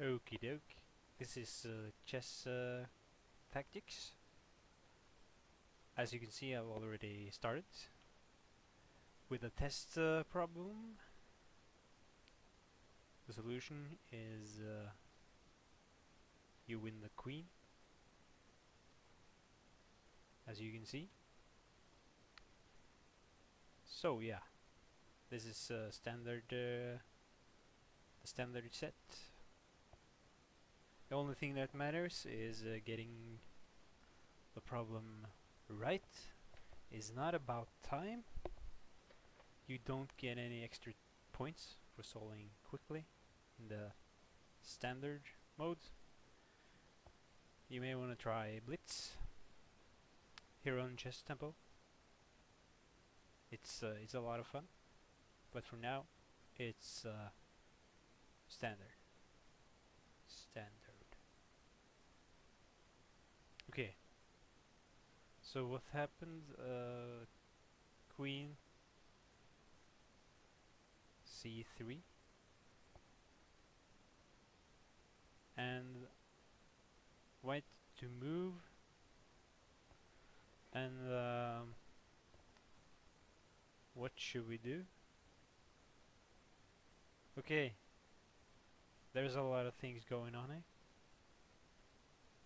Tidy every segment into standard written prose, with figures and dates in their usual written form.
Okie doke. This is chess tactics. As you can see, I've already started with a test problem. The solution is you win the queen, as you can see. So yeah, this is standard the standard set. The only thing that matters is getting the problem right. Is not about time. You don't get any extra points for solving quickly in the standard mode. You may want to try Blitz here on Chess Tempo. It's a lot of fun, but for now, it's standard. Standard. Okay. So what happened? Queen c3, and white to move, and what should we do? Okay, there's a lot of things going on, eh?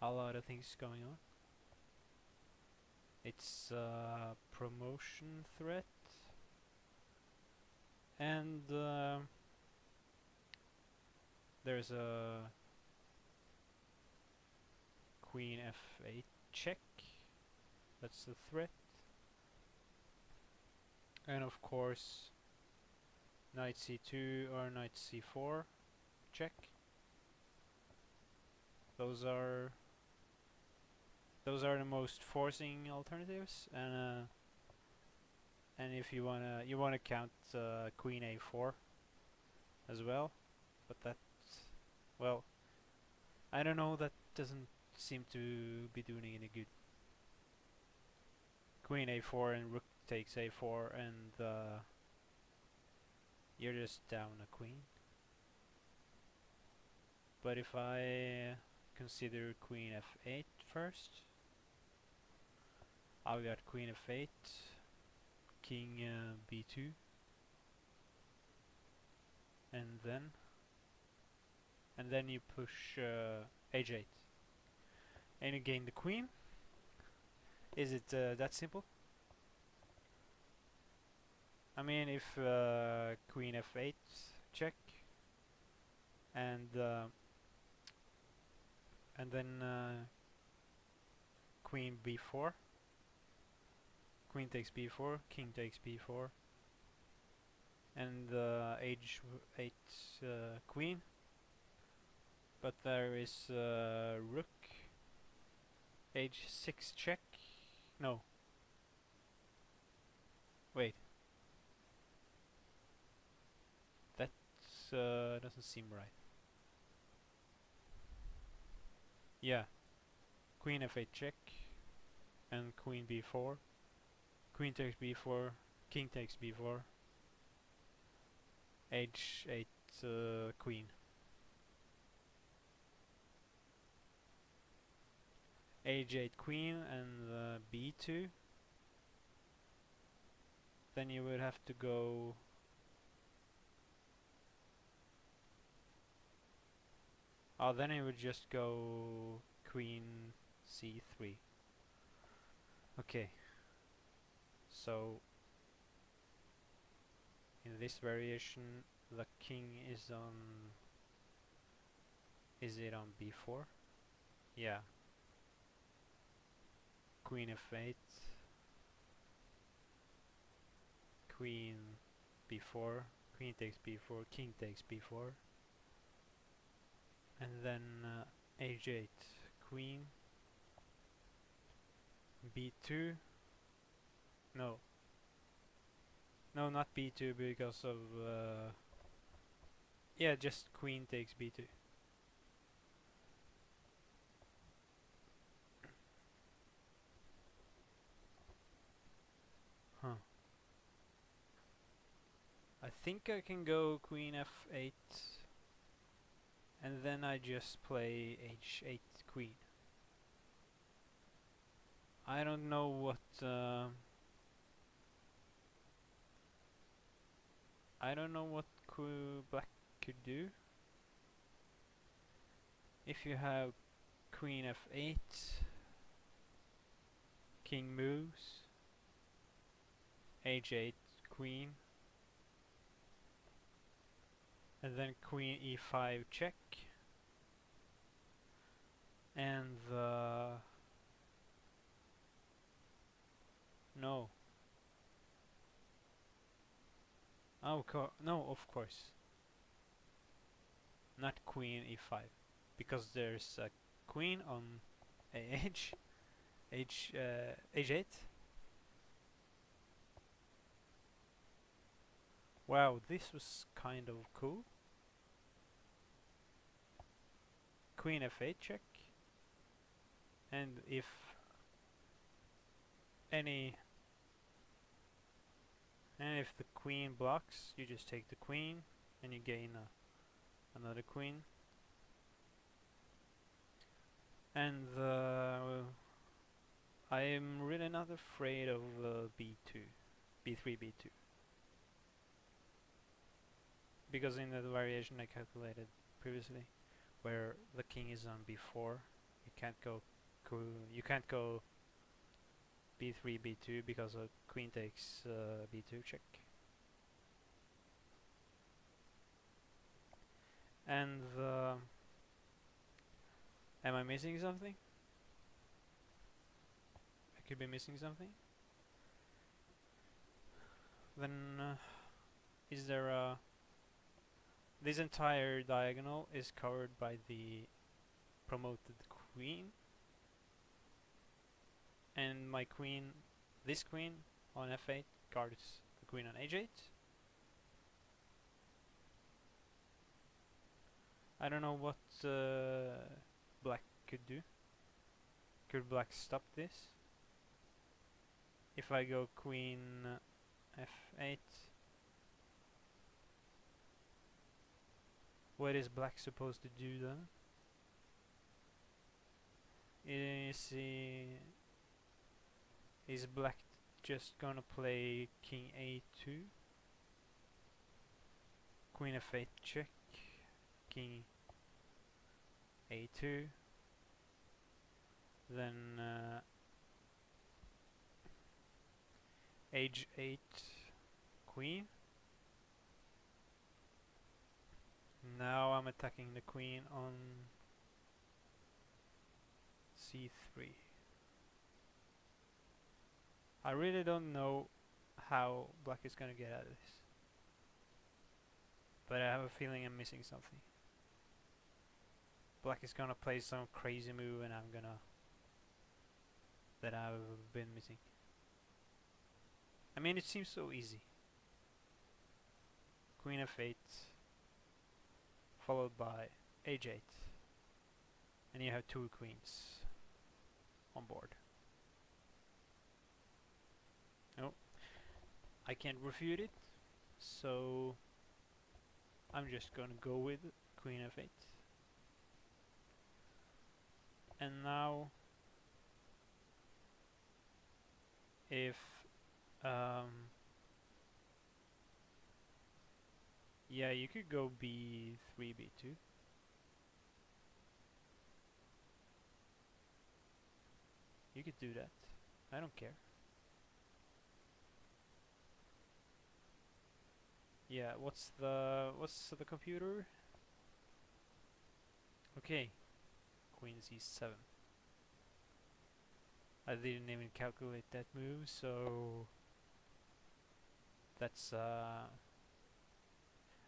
A lot of things going on. It's a promotion threat, and there's a queen f8 check. That's the threat. And of course, knight c2 or knight c4 check. Those are the most forcing alternatives, and if you wanna count queen a4 as well, but that's, well, I don't know, that doesn't seem to be doing any good. Queen a4 and rook takes a4, and you're just down a queen. But if I consider queen f8 first, I've got queen f8, king b2, and then you push h8, and you gain the queen. Is it that simple? I mean, if queen f8 check, and then queen b4, queen takes b4, king takes b4, and h8 queen, but there is rook h6 check. No, wait, that doesn't seem right. Yeah, queen f8 check, and queen b4, queen takes b4, king takes b4, h8 queen, h8 queen, and b2. Then you would have to go then it would just go queen c3. Okay, so in this variation the king is it on b4? Yeah, queen f8, queen b4, queen takes b4, king takes b4, and then h8 queen, b2, no, not b2, because of yeah, just queen takes b2. Huh. I think I can go queen f8 and then I just play h8 queen. I don't know what black could do. If you have queen f8, king moves, h8 queen, and then queen e5 check, and no. Oh, no, of course. Not queen e5, because there's a queen on h8. Wow, this was kind of cool. Queen f8 check, and if the queen blocks, you just take the queen and you gain another queen. And I am really not afraid of b2, b3, b2, because in the variation I calculated previously, where the king is on b4, you can't go b3, b2 because a queen takes b2 check. And am I missing something? I could be missing something. Then is there a... This entire diagonal is covered by the promoted queen, and my queen, this queen on f8 guards the queen on h8. I don't know what black could do. Could black stop this? If I go queen f8, what is black supposed to do then? Is black just gonna play king a2, queen f8 check, king a2, then h8 queen. Now I'm attacking the queen on c3. I really don't know how black is gonna get out of this, but I have a feeling I'm missing something. Black is gonna play some crazy move and that I've been missing. I mean, it seems so easy. Queen f8 followed by h8, and you have two queens on board. No, I can't refute it, so I'm just gonna go with queen f8. And now, if yeah, you could go b3, b2. You could do that. I don't care. Yeah, what's the computer? Okay, queen c7. I didn't even calculate that move, so that's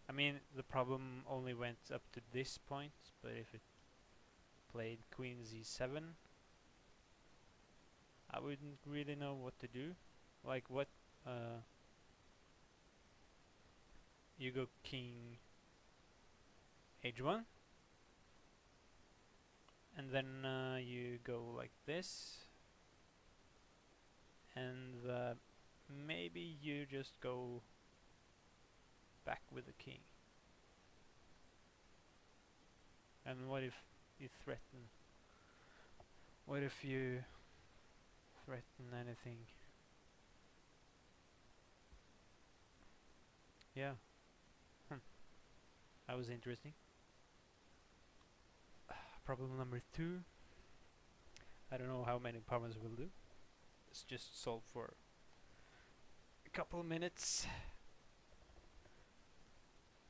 I mean, the problem only went up to this point, but if it played queen z7, I wouldn't really know what to do. Like what you go king h1, and then you go like this, and maybe you just go back with the king. And what if you threaten? What if you threaten anything? Yeah. That was interesting. Problem number 2. I don't know how many problems we'll do. Let's just solve for a couple of minutes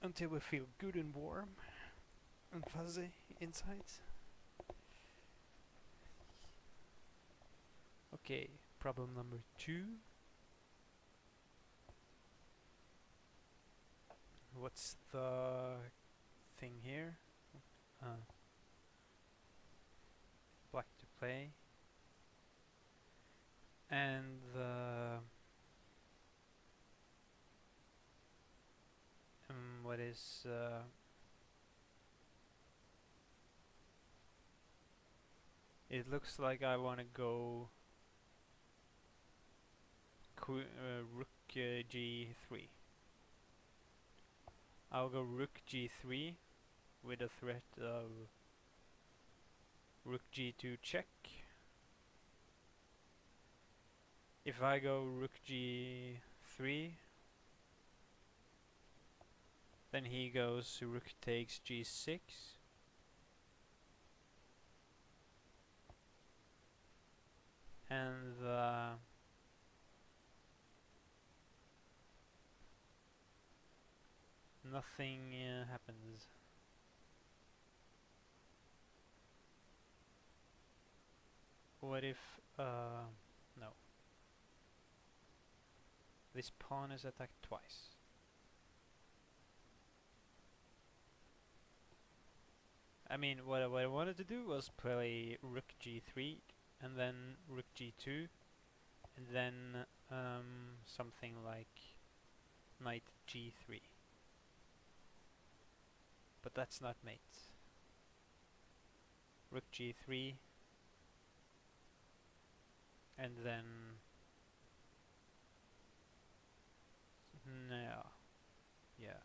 until we feel good and warm and fuzzy inside. Okay, problem number 2. What's the thing here? Black to play. And what is it looks like I want to go rook g3. I'll go rook g3 with a threat of rook g2 check. If I go rook g3, then he goes rook takes g6. And nothing happens. What if no. This pawn is attacked twice. I mean, what I wanted to do was play rook g3 and then rook g2 and then something like knight g3. But that's not mate. Rook g3 and then no, yeah,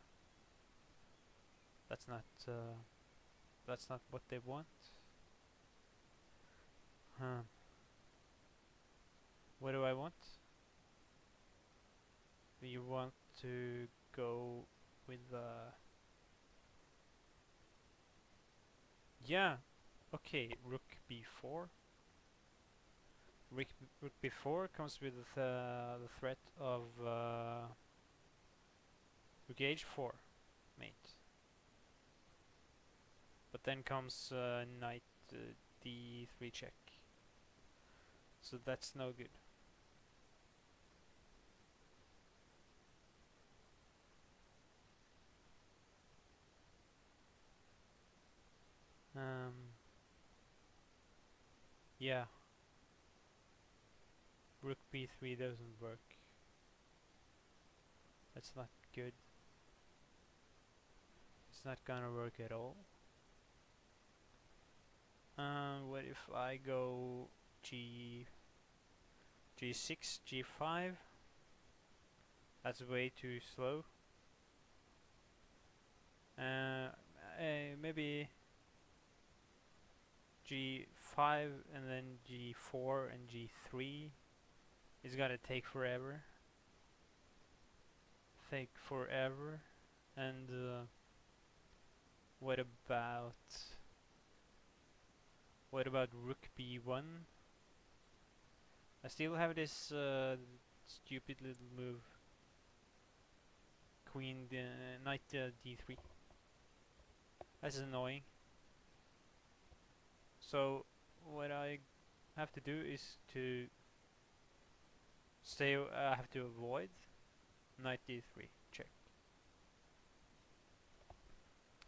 that's not what they want. What do I want? You want to go with yeah, okay, rook b4. Rook b4 comes with the threat of rook h4 mate. But then comes knight d3 check. So that's no good. Yeah. Rook b3 doesn't work. That's not good. It's not gonna work at all. What if I go g6, g5? That's way too slow. Maybe g5 and then g4 and g3 is gonna take forever. And what about rook b1? I still have this stupid little move, knight d3. That's annoying. So what I have to do is to I have to avoid knight d3 check.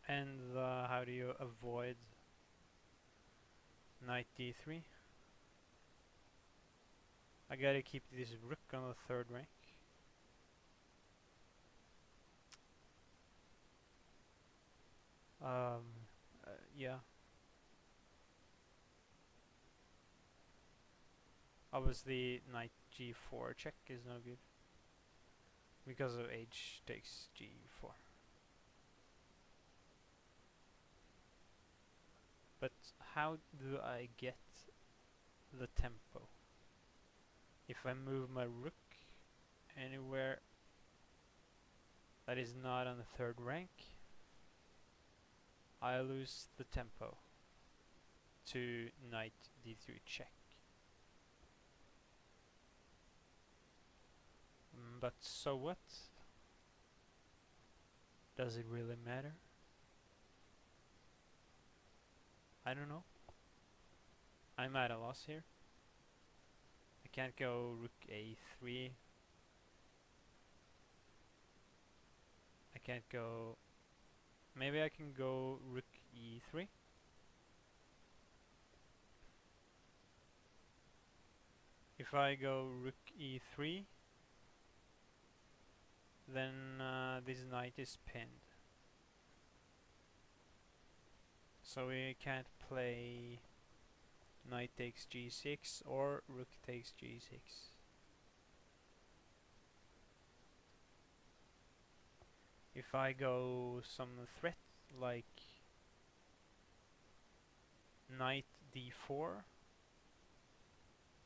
And how do you avoid knight d3? I gotta keep this rook on the third rank. Yeah. Obviously, knight g4 check is no good because of h takes g4. But how do I get the tempo? If I move my rook anywhere that is not on the third rank, I lose the tempo to knight d3 check. But so what? Does it really matter? I don't know. I'm at a loss here. I can't go rook a3. I can't go... Maybe I can go rook e3. If I go rook e3, then this knight is pinned. So we can't play knight takes g6 or rook takes g6. If I go some threat like knight d4,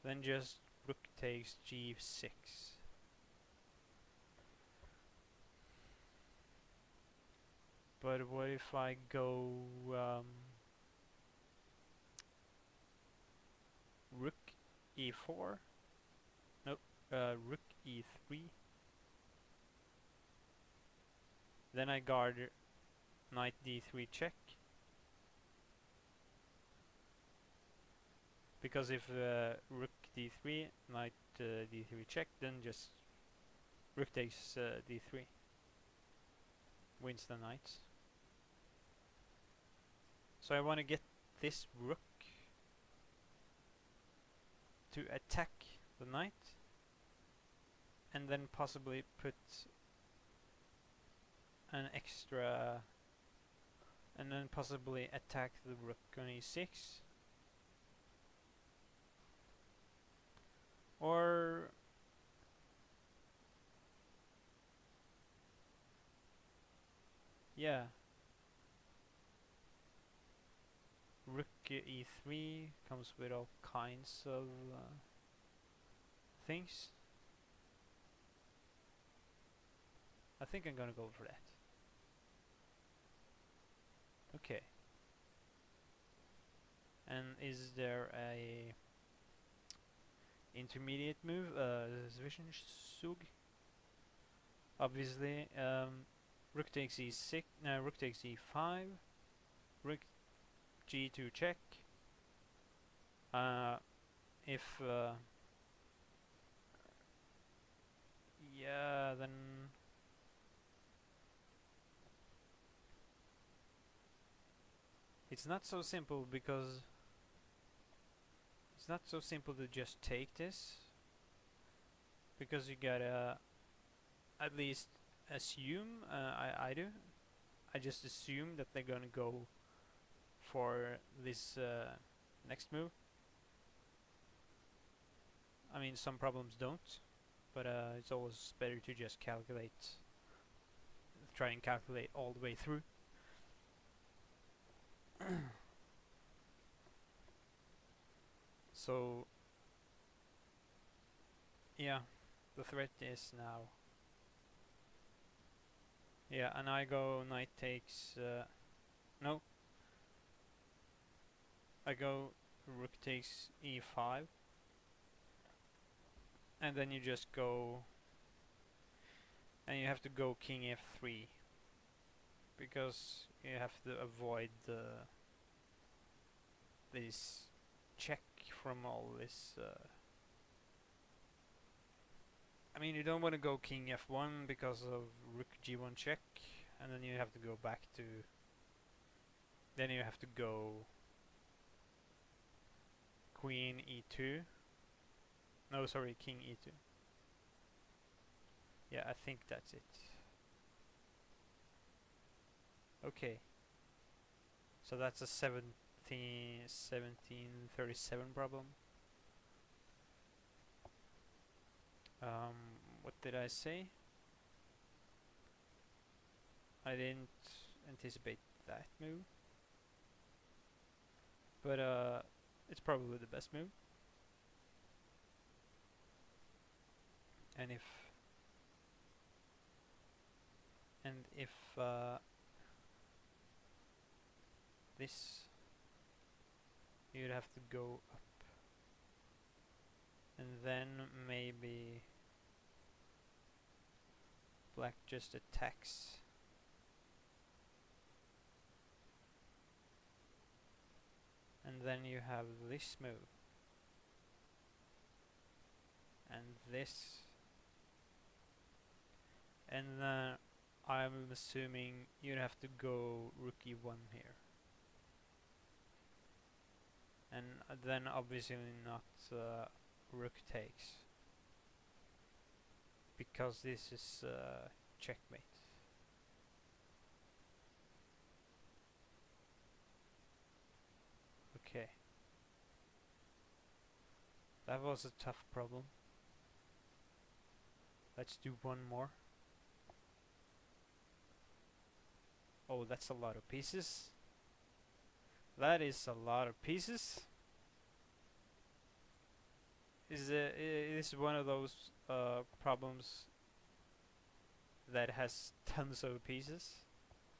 then just rook takes g6. But what if I go rook e4? Nope, rook e3. Then I guard knight d3 check. Because if rook d3, knight d3 check, then just rook takes d3. Wins the knights. So I want to get this rook to attack the knight and then possibly put an extra and then possibly attack the rook on e6, or yeah, rook e3 comes with all kinds of things. I think I'm gonna go for that. Okay. And is there a intermediate move? Zwischenzug? Obviously, rook takes e6. No, rook takes e5. Rook g2 check. If yeah, then it's not so simple because it's not so simple to just take this, because you gotta at least assume. I do. I just assume that they're gonna go for this next move. I mean, some problems don't, but it's always better to just try and calculate all the way through. So, yeah, the threat is now. Yeah, and I go knight takes. No. I go rook takes e5. And then you just go. And you have to go king f3. Because you have to avoid this check from all this. I mean, you don't want to go king f1 because of rook g1 check, and then you have to go back to. Then you have to go queen e2. No, sorry, king e2. Yeah, I think that's it. Okay. So that's a 1737 problem. What did I say? I didn't anticipate that move. but it's probably the best move. And if this, you'd have to go up, and then maybe black just attacks. And then you have this move. And this. And I'm assuming you'd have to go rook e1 here. And then obviously not rook takes. Because this is checkmate. Okay. That was a tough problem. Let's do one more. Oh, that's a lot of pieces. That is a lot of pieces. Is one of those problems that has tons of pieces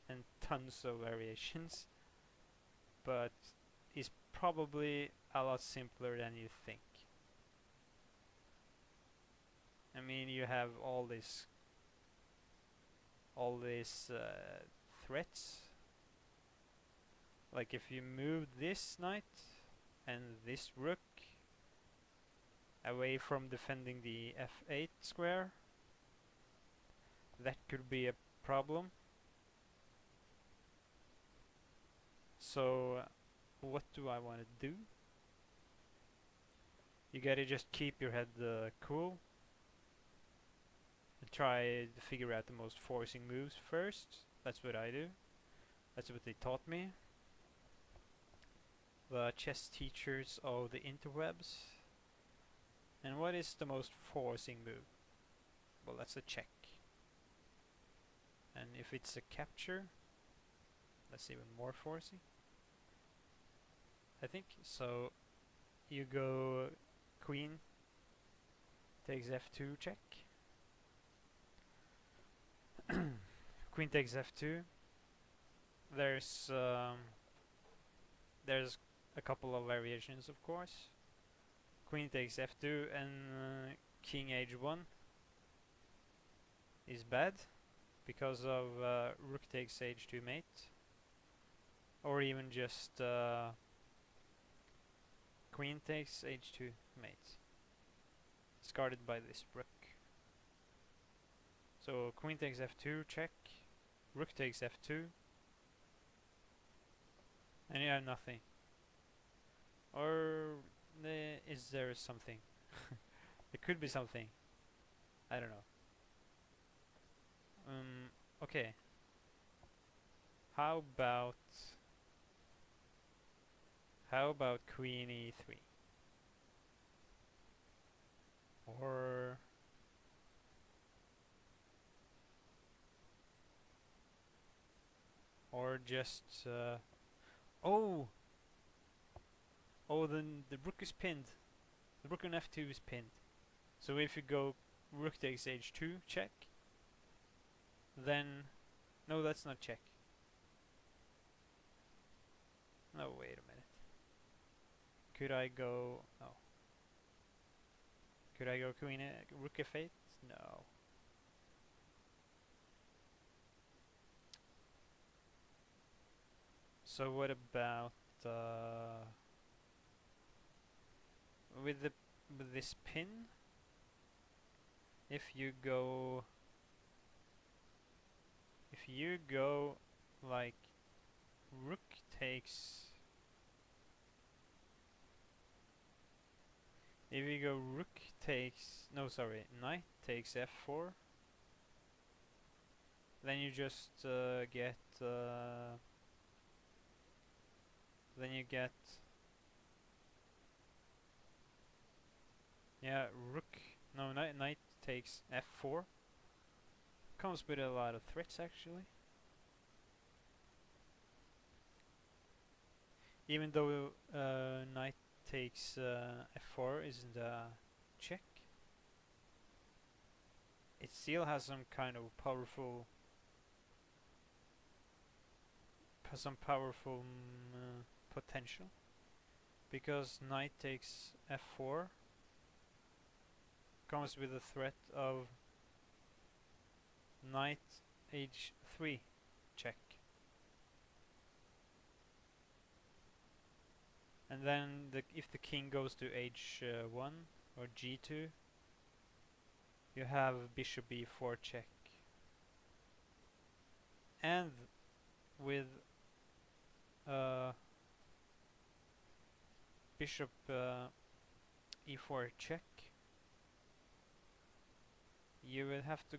and tons of variations, but is probably a lot simpler than you think. I mean, you have all these threats. Like if you move this knight and this rook away from defending the f8 square, that could be a problem. So what do I want to do? You gotta just keep your head cool and try to figure out the most forcing moves first. That's what I do. That's what they taught me. The chess teachers of the interwebs. And what is the most forcing move? Well, that's a check. And if it's a capture, that's even more forcing, I think. So you go queen takes f2 check. Queen takes f2. There's a couple of variations, of course. Queen takes f2 and king h1 is bad because of rook takes h2 mate, or even just queen takes h2 mate. It's guarded by this rook. So queen takes f2 check, rook takes f2, and you have nothing. Or is there something? There could be something. I don't know. Okay. How about queen e3? Or just oh, then the rook is pinned. The rook on f2 is pinned. So if you go rook takes h2 check, then no, that's not check. No, wait a minute. Could I go? No. Could I go queen rook f8? No. So what about with this pin? If you go like rook takes, if you go rook takes, no sorry, knight takes f4, then you just get then you get, yeah, rook, no, knight takes f4. Comes with a lot of threats actually. Even though knight takes f4 isn't a check, it still has some kind of powerful, potential, because knight takes f4 comes with the threat of knight h3 check. And then if the king goes to h1 or g2, you have bishop e4 check. And with bishop e4 check, you will have to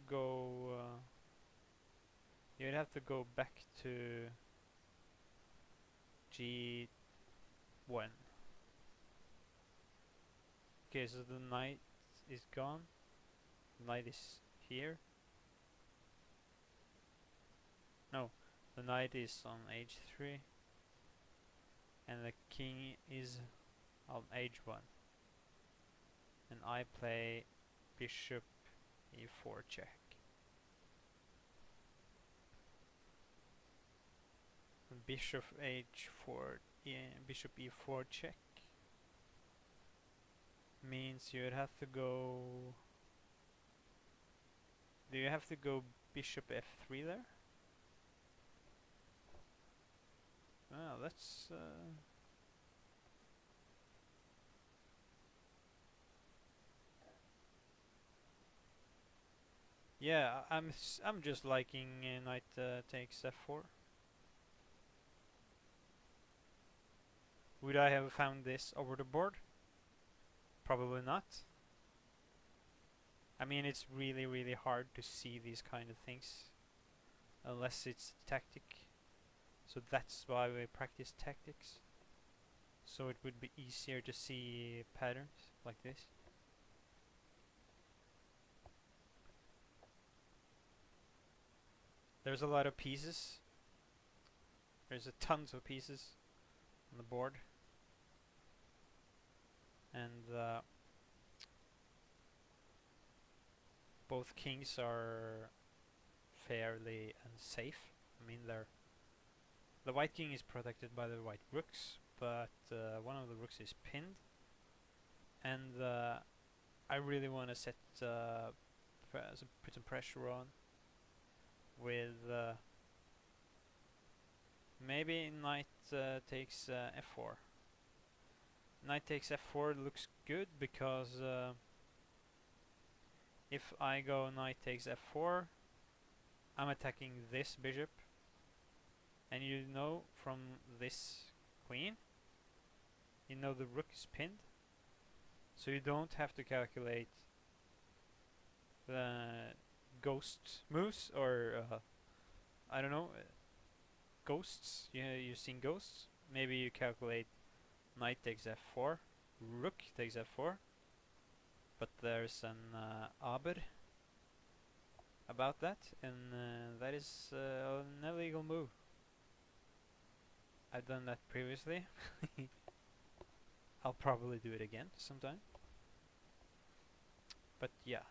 go back to g1. Okay, so the knight is gone. The knight is here. No, the knight is on h3 and the king is on h1. And I play bishop e4 check. Bishop h4, bishop e4 check means you would have to go. Do you have to go bishop f3 there? Well, that's yeah, I'm just liking knight takes f4. Would I have found this over the board? Probably not. I mean, it's really, really hard to see these kind of things unless it's tactic. So that's why we practice tactics. So it would be easier to see patterns like this. There's a lot of pieces. There's a tons of pieces on the board. And both kings are fairly unsafe. I mean, the white king is protected by the white rooks, but one of the rooks is pinned, and I really want to set put some pressure on with maybe knight takes f4. Knight takes f4 looks good because if I go knight takes f4, I'm attacking this bishop, and you know from this queen, you know the rook is pinned, so you don't have to calculate the ghost moves or I don't know, ghosts. You've seen ghosts. Maybe you calculate knight takes f4, rook takes f4, but there's an aber about that, and that is an illegal move. I've done that previously. I'll probably do it again sometime. But yeah,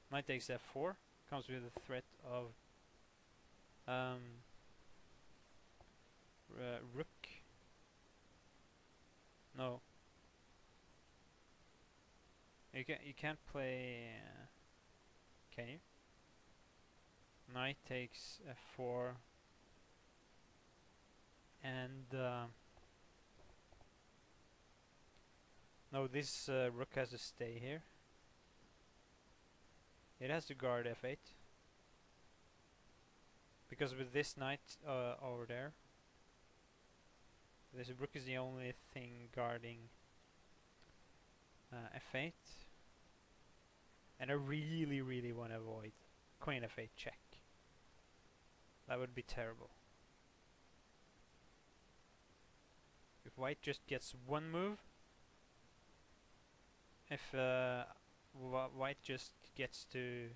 knight takes f4 comes with the threat of rook. No, you can't play. Can you? Knight takes f4, and no, this rook has to stay here. It has to guard f8 because with this knight over there, this rook is the only thing guarding f8, and I really, really want to avoid queen f8 check. That would be terrible. If white just gets one move, if white just gets to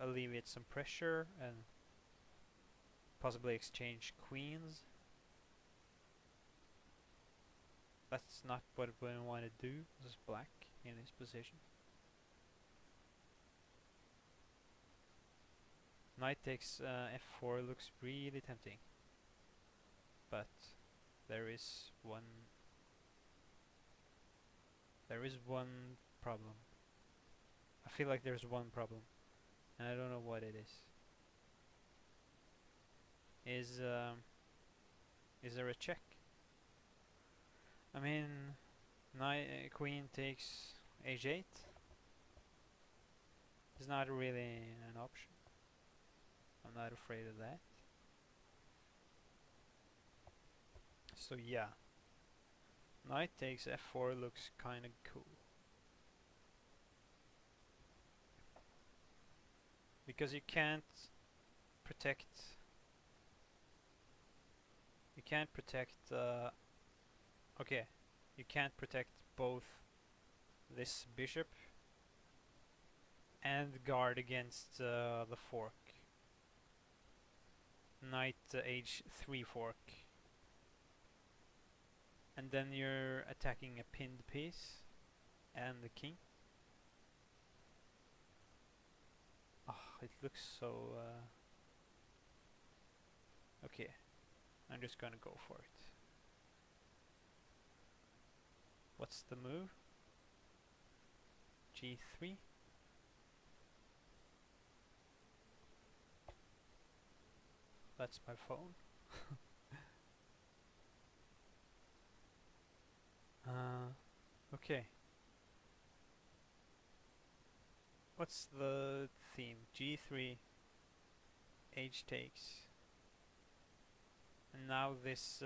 alleviate some pressure and possibly exchange queens. That's not what we want to do. This is black in this position. Knight takes f4 looks really tempting, but there is one problem. I feel like there's one problem, and I don't know what it is. Is there a check? I mean, queen takes h8 is not really an option. I'm not afraid of that. So yeah, knight takes f4 looks kind of cool. Because you can't protect okay, you can't protect both this bishop and guard against the fork. Knight h3 fork. And then you're attacking a pinned piece and the king. Oh, it looks so... okay, I'm just gonna go for it. What's the move? g3. That's my phone. Okay. What's the theme? g3, h takes. And now this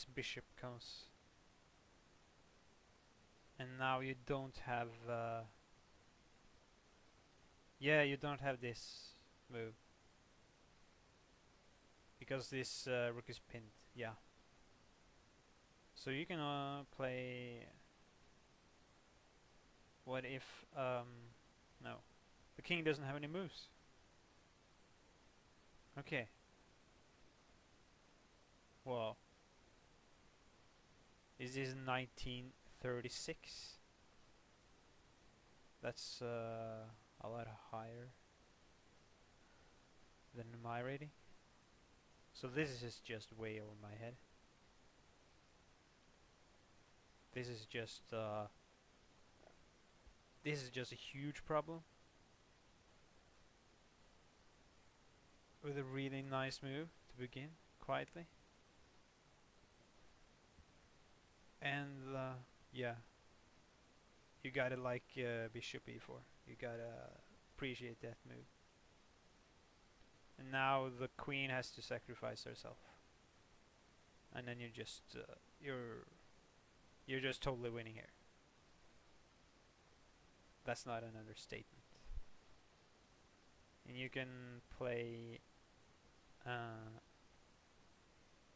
bishop comes. And now you don't have yeah, you don't have this move. Because this rook is pinned, yeah. So you can play... What if... no. The king doesn't have any moves. Okay. Well... Is this 1936? That's a lot higher than my rating. So this is just way over my head. This is just a huge problem with a really nice move to begin quietly. And yeah, you gotta like bishop e4. You gotta appreciate that move. And now the queen has to sacrifice herself, and then you just you're just totally winning here. That's not an understatement. And you can play.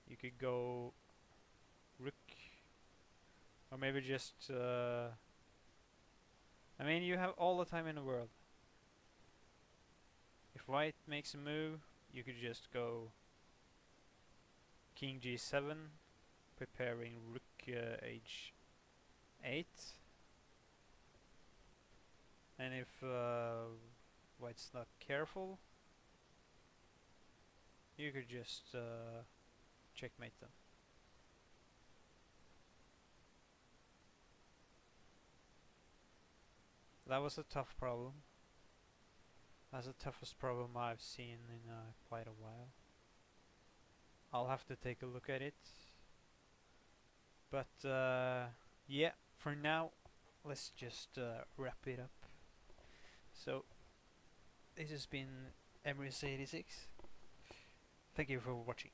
You could go rook, or maybe just. I mean, you have all the time in the world. If white makes a move, you could just go king g7, preparing rook h8. And if white's not careful, you could just checkmate them. That was a tough problem. That's the toughest problem I've seen in quite a while. I'll have to take a look at it. But yeah, for now, let's just wrap it up. So, this has been Emrys86. Thank you for watching.